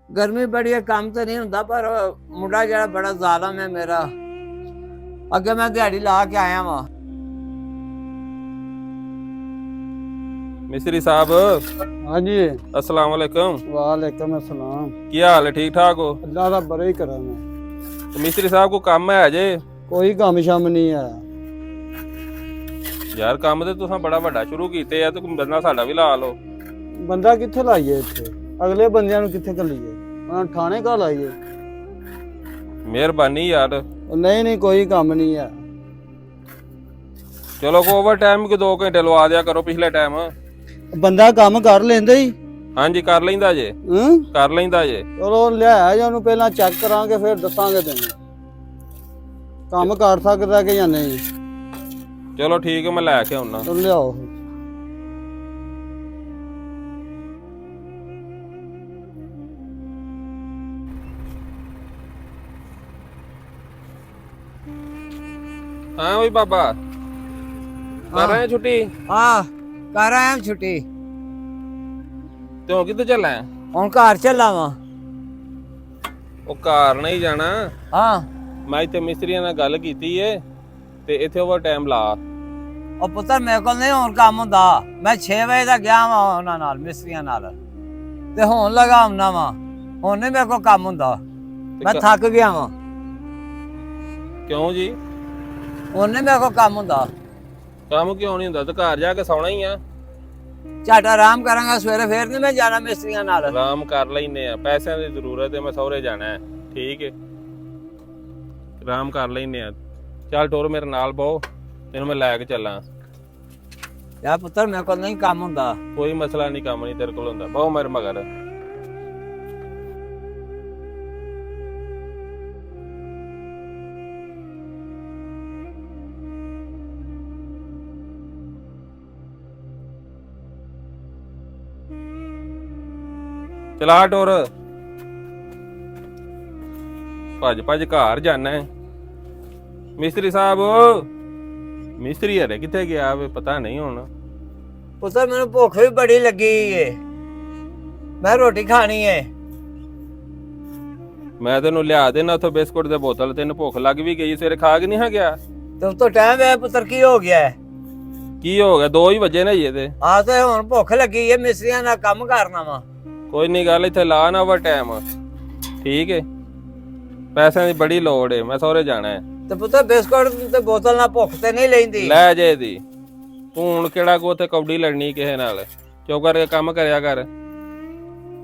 गर्मी बड़ी है, काम तो नहीं होंदा, पर मुंडा जरा बड़ा जालम है मेरा। अगे मैं दिहाड़ी ला के आया वा। मिस्त्री साहब हाँ जी। अस्सलाम वालेकुम। वालेकुम अस्सलाम। ਕੀ ਹਾਲ ਹੈ? ठीक ठाक हो? अल्लाह दा बड़ा ही करा मैं। ਤੇ ਮਿਸਤਰੀ ਸਾਹਿਬ ਕੋ ਕੰਮ ਹੈ ਅਜੇ? कोई कम शम नहीं है। ਯਾਰ ਕੰਮ ਤੇ ਤੁਸੀਂ ਬੜਾ ਵੱਡਾ ਸ਼ੁਰੂ ਕੀਤੇ ਆ ਤੇ ਬੰਦਾ ਸਾਡਾ ਵੀ ਲਾ ਲਓ। बंदा कित्थे लाइए इत्थे? अगले बंदियां नु कित्थे घल्लीए? उन्हां नूं थाने का लाइए? ਮਿਹਰਬਾਨੀ ਯਾਰ। नहीं कोई कम नहीं है। ਚਲੋ ਕੋ ਓਵਰ ਟਾਈਮ ਕਿ 2 ਘੰਟੇ ਲਵਾ ਦਿਆ ਕਰੋ ਪਿਛਲੇ ਟਾਈਮ। बंदा काम कर लेंदा ही। ਹਾਂਜੀ ਕਰ ਲੈਂਦਾ ਜੇ। ਕਰ ਲੈਂਦਾ ਜੇ। चलो लिया जा ओनू पहला चेक करांगे फिर दसांगे तैनूं काम कर सकदा कि या नहीं। ਚਲੋ ਠੀਕ ਹੈ, ਮੈਂ ਲੈ ਕੇ ਆਉਣਾ। चल लियाओ। हाँ भाई बाबा कर रहे हैं छुट्टी? हाँ कर आया छुट्टी। ਤੇ ਹੁਣ ਕਿੱਥੇ ਚੱਲਾਂ? ਹੁਣ ਘਰ ਚੱਲਾਂ ਵਾ। ਉਹ ਘਰ ਨਹੀਂ ਜਾਣਾ। ਹਾਂ ਮੈਂ ਇੱਥੇ ਮਿਸਤਰੀਆਂ ਨਾਲ ਗੱਲ ਕੀਤੀ ਏ ਤੇ ਇੱਥੇ ਓਵਰ ਟਾਈਮ ਲਾ। ਉਹ ਪੁੱਤਰ ਮੇਰੇ ਕੋਲ ਨਹੀਂ ਹੁਣ ਕੰਮ ਹੁੰਦਾ। ਮੈਂ 6 ਵਜੇ ਦਾ ਗਿਆ ਵਾ ਉਹਨਾਂ ਨਾਲ, ਮਿਸਤਰੀਆਂ ਨਾਲ, ਤੇ ਹੁਣ ਲਗਾ ਆਉਣਾ ਵਾ। ਹੁਣ ਨਹੀਂ ਮੇਰੇ ਕੋਲ ਕੰਮ ਹੁੰਦਾ, ਮੈਂ ਥੱਕ ਗਿਆ ਵਾ। ਕਿਉਂ ਜੀ? ਹੁਣ ਨਹੀਂ ਮੇਰੇ ਕੋਲ ਕੰਮ ਹੁੰਦਾ। ਕੰਮ ਕਿਉਂ ਨਹੀਂ ਹੁੰਦਾ? ਤੇ ਘਰ ਜਾ ਕੇ ਸੌਣਾ ਹੀ ਆ। ਝੱਟ ਆਰਾਮ ਕਰਾਂਗਾ, ਸਵੇਰੇ ਫੇਰ ਨਹੀਂ ਮੈਂ ਜਾਣਾ ਮਿਸਤਰੀਆਂ ਨਾਲ। ਆਰਾਮ ਕਰ ਲੈਨੇ ਆ, ਪੈਸਿਆਂ ਦੀ ਜ਼ਰੂਰਤ ਹੈ, ਮੈਂ ਸਹੁਰੇ ਜਾਣਾ ਹੈ। ਠੀਕ ਹੈ, ਆਰਾਮ ਕਰ ਲੈਨੇ ਆ। ਚੱਲ ਟੋਰ ਮੇਰੇ ਨਾਲ ਬਹੁ, ਤੈਨੂੰ ਮੈਂ ਲੈ ਕੇ ਚੱਲਾਂ। ਯਾਰ ਪੁੱਤਰ ਮੇਰੇ ਕੋਲ ਨਹੀਂ ਕੰਮ ਹੁੰਦਾ। ਕੋਈ ਮਸਲਾ ਨਹੀਂ, ਕੰਮ ਨਹੀਂ ਤੇਰੇ ਕੋਲ ਹੁੰਦਾ। ਬਹੁ ਮੇਰੇ ਮਗਰ। ਚਲਾ ਟੋਰ, ਭੱਜ ਭੱਜ ਘਰ ਜਾਣਾ ਹੈ। ਮਿਸਤਰੀ ਸਾਹਿਬ, ਮਿਸਤਰੀ ਹਰੇ ਕਿੱਥੇ ਗਿਆ ਵੇ? ਪਤਾ ਨਹੀਂ ਹੁਣ। ਪੁੱਤਰ ਮੈਨੂੰ ਭੁੱਖ ਵੀ ਬੜੀ ਲੱਗੀ ਏ, ਮੈਂ ਰੋਟੀ ਖਾਣੀ ਏ। ਮੈਂ ਤੈਨੂੰ ਲਿਆ ਦੇਣਾ ਉੱਥੋਂ ਬਿਸਕੁਟ ਦੇ ਬੋਤਲ, ਤੈਨੂੰ ਭੁੱਖ ਲੱਗ ਵੀ ਗਈ, ਸਵੇਰੇ ਖਾ ਕੇ ਨਹੀਂ ਹਾਂ ਗਿਆ? ਤੇ ਉਸ ਤੋਂ ਟਾਈਮ ਹੈ ਪੁੱਤਰ, ਕੀ ਹੋ ਗਿਆ ਹੈ? ਕੀ ਹੋ ਗਿਆ? 2 ਹੀ ਵਜੇ ਨੇ ਜੀ ਤੇ। ਆ ਤੇ ਹੁਣ ਭੁੱਖ ਲੱਗੀ ਏ, ਮਿਸਤਰੀਆਂ ਨਾਲ ਕੰਮ ਕਰਨਾ ਵਾ। ਕੋਈ ਨਹੀਂ ਗੱਲ, ਇੱਥੇ ਲਾ ਨਾ ਓਵਰ ਟਾਈਮ। ਠੀਕ ਹੈ, ਪੈਸਿਆਂ ਦੀ ਬੜੀ ਲੋੜ ਹੈ, ਮੈਂ ਸਹੁਰੇ ਜਾਣਾ ਹੈ। ਤੇ ਪੁੱਤਰ ਬਿਸਕੁਟ ਤੇ ਬੋਤਲ ਨਾਲ ਭੁੱਖ ਤੇ ਨਹੀਂ ਲੈਂਦੀ। ਲੈ ਜੇ ਦੀ ਤੂੰ ਹੁਣ ਕਿਹੜਾ ਕੋ ਉੱਥੇ ਕੌਡੀ ਲੜਨੀ ਕਿਸੇ ਨਾਲ? ਚੁੱਪ ਕਰਕੇ ਕੰਮ ਕਰਿਆ ਕਰ।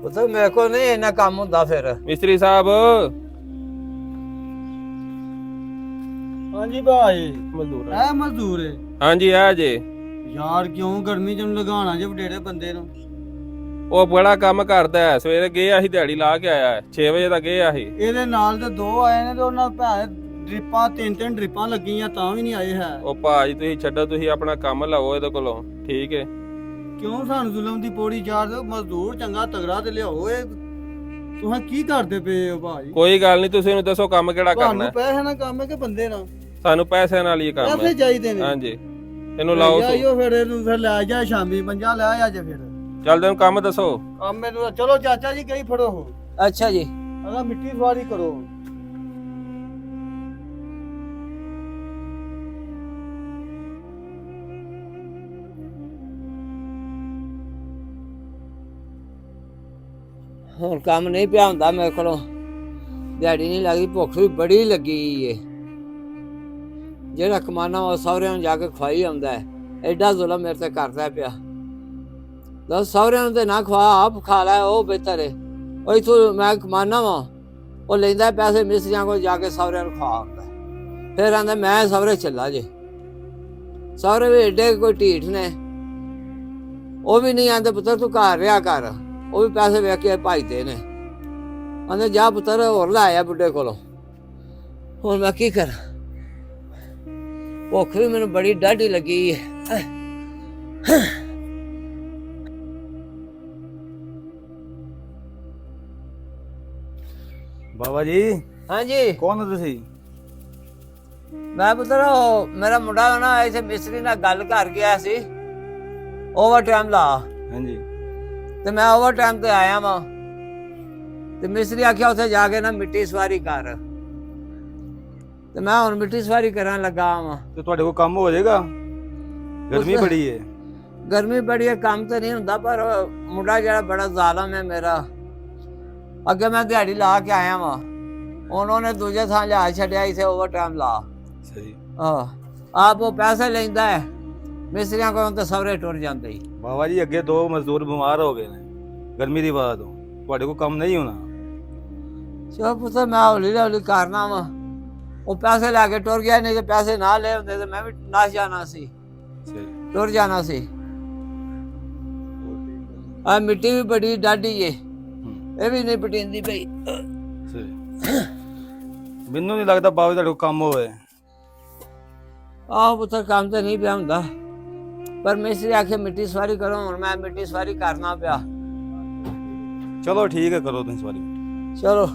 ਪੁੱਤਰ ਮੇਰੇ ਕੋਲ ਨਹੀਂ ਇੰਨਾ ਕੰਮ ਹੁੰਦਾ। ਫਿਰ ਮਿਸਤਰੀ ਸਾਹਿਬ। हाँ जी भाई। ਮਜ਼ਦੂਰ है मजदूर है ਹਾਂਜੀ ਆ ਜੇ। यार क्यों गर्मी च लगाना जे वडेरे बंदे नु। ਉਹ ਬੜਾ ਕੰਮ ਕਰਦਾ ਹੈ। ਸਵੇਰੇ ਗਿਆ ਸੀ, ਦਿਹਾੜੀ ਲਾ ਕੇ ਆਇਆ 6 ਵਜੇ ਤੱਕ ਗਿਆ ਸੀ। ਇਹਦੇ ਨਾਲ ਤੇ 2 ਆਏ ਨੇ ਤੇ ਉਹਨਾਂ ਭੈਣ ਡ੍ਰਿਪਾਂ 3 ਡ੍ਰਿਪਾਂ ਲੱਗੀਆਂ ਤਾਂ ਵੀ ਨਹੀਂ ਆਏ ਹੈ। ਉਹ ਭਾਜੀ ਤੁਸੀਂ ਛੱਡੋ, ਤੁਸੀਂ ਆਪਣਾ ਕੰਮ ਲਵੋ ਇਹਦੇ ਕੋਲੋਂ। ਠੀਕ ਹੈ, ਕਿਉਂ ਸਾਨੂੰ ਜ਼ੁਲਮ ਦੀ ਪੌੜੀ ਚਾੜ ਦਿਓ? ਮਜ਼ਦੂਰ ਚੰਗਾ ਤਗੜਾ ਤੇ ਲਿਆਓ। ਇਹ ਤੁਸੀਂ ਕੀ ਕਰਦੇ ਪਏ ਹੋ ਭਾਈ? ਕੋਈ ਗੱਲ ਨਹੀਂ, ਤੁਸੀਂ ਇਹਨੂੰ ਦੱਸੋ ਕੰਮ ਕਿਹੜਾ ਕਰਨਾ ਤੁਹਾਨੂੰ ਹੈ। ਪੈਸੇ ਨਾਲ ਕੰਮ ਹੈ ਕਿ ਬੰਦੇ ਨਾਲ? ਸਾਨੂੰ ਪੈਸਿਆਂ ਨਾਲ ਹੀ ਕੰਮ ਪੈਸੇ ਹੈ। ਚਾਹੀਦੇ ਨੇ। ਹਾਂਜੀ, ਇਹਨੂੰ ਲਾਓ ਤੂੰ। ਆਇਓ ਫਿਰ ਇਹਨੂੰ ਫਿਰ ਲੈ ਜਾ ਸ਼ਾਮੀ 50 ਲੈ ਆ ਜੇ ਫਿਰ। ਚੱਲ ਤੈਨੂੰ ਕੰਮ ਦੱਸੋ। ਕੰਮ ਮੈਨੂੰ ਚਲੋ ਚਾਚਾ ਜੀ ਕਈ ਫੜੋ ਹੋ। ਅੱਛਾ ਜੀ। ਅਗਾ ਮਿੱਟੀ ਸਵਾਰੀ ਕਰੋ। ਹੁਣ ਕੰਮ ਨਹੀਂ ਪਿਆ ਹੁੰਦਾ ਮੇਰੇ ਕੋਲੋਂ, ਦਿਹਾੜੀ ਨਹੀਂ ਲੱਗੀ, ਭੁੱਖ ਵੀ ਬੜੀ ਲੱਗੀ ਏ। ਜਿਹੜਾ ਕਮਾਨਾ ਉਹ ਸਹੁਰਿਆਂ ਨੂੰ ਜਾ ਕੇ ਖਵਾਈ ਆਉਂਦਾ ਹੈ। ਐਡਾ ਜ਼ੁਲਮ ਮੇਰੇ ਤੇ ਕਰਦਾ ਪਿਆ। ਦੱਸ, ਸਹੁਰਿਆਂ ਨੂੰ ਤੇ ਨਾ ਖਵਾ, ਆਪ ਖਾ ਲੈ, ਉਹ ਬਿਹਤਰ ਹੈ। ਉਹ ਇੱਥੋਂ ਮੈਂ ਕਮਾਨਾ ਵਾ, ਉਹ ਲੈਂਦਾ ਪੈਸੇ ਮਿਸਤਰੀਆਂ ਕੋਲ ਜਾ ਕੇ ਸਹੁਰਿਆਂ ਨੂੰ ਖਵਾ ਆਉਂਦਾ। ਫਿਰ ਆਂਦਾ ਮੈਂ ਸਹੁਰੇ ਚੱਲਾ ਜੇ। ਸਹੁਰੇ ਵੀ ਐਡੇ ਕੋਈ ਢੀਠ ਨੇ, ਉਹ ਵੀ ਨਹੀਂ ਆਂਦੇ ਪੁੱਤਰ ਤੂੰ ਘਰ ਰਿਹਾ ਕਰ। ਉਹ ਵੀ ਪੈਸੇ ਵੇਖ ਕੇ ਭਜਦੇ ਨੇ। ਆਂਦੇ ਜਾ ਪੁੱਤਰ ਹੋਰ ਲੈ ਆਇਆ ਬੁੱਢੇ ਕੋਲੋਂ। ਹੁਣ ਮੈਂ ਕੀ ਕਰਾਂ? ਭੁੱਖ ਵੀ ਮੈਨੂੰ ਬੜੀ ਡਾਢੀ ਲੱਗੀ ਹੈ। ਬਾਬਾ ਜੀ। ਹਾਂਜੀ ਕੌਣ ਹੋ ਤੁਸੀਂ? ਮੈਂ ਪੁੱਤਰ ਉਹ ਮੇਰਾ ਮੁੰਡਾ ਨਾ ਇੱਥੇ ਮਿਸਤਰੀ ਨਾਲ ਗੱਲ ਕਰ ਗਿਆ ਸੀ, ਓਵਰ ਟਾਈਮ ਲਾ। ਹਾਂਜੀ। ਤੇ ਮੈਂ ਓਵਰ ਟਾਈਮ ਤੇ ਆਇਆ ਵਾਂ। ਤੇ ਮਿਸਤਰੀ ਆਖਿਆ ਉੱਥੇ ਜਾ ਕੇ ਨਾ ਮਿੱਟੀ ਸਵਾਰੀ ਕਰ, ਤੇ ਮੈਂ ਹੁਣ ਮਿੱਟੀ ਸਵਾਰੀ ਕਰਨ ਲੱਗਾ ਵਾਂ। ਤੇ ਤੁਹਾਡੇ ਕੋਲ ਕੰਮ ਹੋ ਜਾਏਗਾ? ਗਰਮੀ ਬੜੀ ਹੈ। ਗਰਮੀ ਬੜੀ ਹੈ, ਕੰਮ ਤੇ ਨਹੀਂ ਹੁੰਦਾ, ਪਰ ਮੁੰਡਾ ਜਿਹੜਾ ਬੜਾ ਜ਼ਾਲਮ ਹੈ ਮੇਰਾ, ਅੱਗੇ ਮੈਂ ਦਿਹਾੜੀ ਲਾ ਕੇ ਆਇਆ ਵਾਂ, ਉਹਨੇ ਦੂਜੇ ਥਾਂ ਲਿਆ ਛੱਡਿਆ, ਇਥੇ ਓਵਰ ਟਾਈਮ ਲਾ। ਸਹੀ। ਆਪ ਉਹ ਪੈਸੇ ਲੈਂਦਾ ਹੈ ਮਿਸਤਰੀਆਂ ਕੋਲੋਂ, ਤੇ ਸਵਰੇ ਟੁਰ ਜਾਂਦੇ ਹੀ। ਬਾਬਾ ਜੀ ਅੱਗੇ 2 ਮਜ਼ਦੂਰ ਬਿਮਾਰ ਹੋ ਗਏ ਨੇ ਗਰਮੀ ਦੀ ਵਜ੍ਹਾ ਤੋਂ, ਤੁਹਾਡੇ ਕੋਲ ਕੰਮ ਨਹੀਂ ਹੋਣਾ। ਚਲੋ ਪੁੱਤ ਮੈਂ ਹੌਲੀ ਹੌਲੀ ਕਰਨਾ ਵਾ, ਉਹ ਪੈਸੇ ਲੈ ਕੇ ਟੁਰ ਗਿਆ, ਨਹੀਂ ਤੇ ਪੈਸੇ ਨਾ ਲੈ ਹੁੰਦੇ ਤੇ ਮੈਂ ਵੀ ਨੱਸ ਜਾਣਾ ਸੀ, ਸਹੀ। ਟੁਰ ਜਾਣਾ ਸੀ। ਆ ਮਿੱਟੀ ਵੀ ਬੜੀ ਡਾਢੀ ਏ, ਇਹ ਵੀ ਨਹੀਂ ਪਟੀਂਦੀ ਪਈ। ਸਹੀ। ਮੈਨੂੰ ਨਹੀਂ ਲੱਗਦਾ ਬਾਬਾ ਜੀ ਤੁਹਾਡੇ ਕੋਲ ਕੰਮ ਹੋਵੇ। ਆਹ ਪੁੱਤਰ ਕੰਮ ਤੇ ਨਹੀਂ ਪਿਆ ਹੁੰਦਾ, ਪਰ ਮਿਸਤਰੀ ਆਖੇ ਮਿੱਟੀ ਸਵਾਰੀ ਕਰੋ, ਹੁਣ ਮੈਂ ਮਿੱਟੀ ਸਵਾਰੀ ਕਰਨਾ ਪਿਆ। ਚਲੋ ਠੀਕ ਹੈ, ਕਰੋ ਤੁਸੀਂ ਸਵਾਰੀ। ਚਲੋ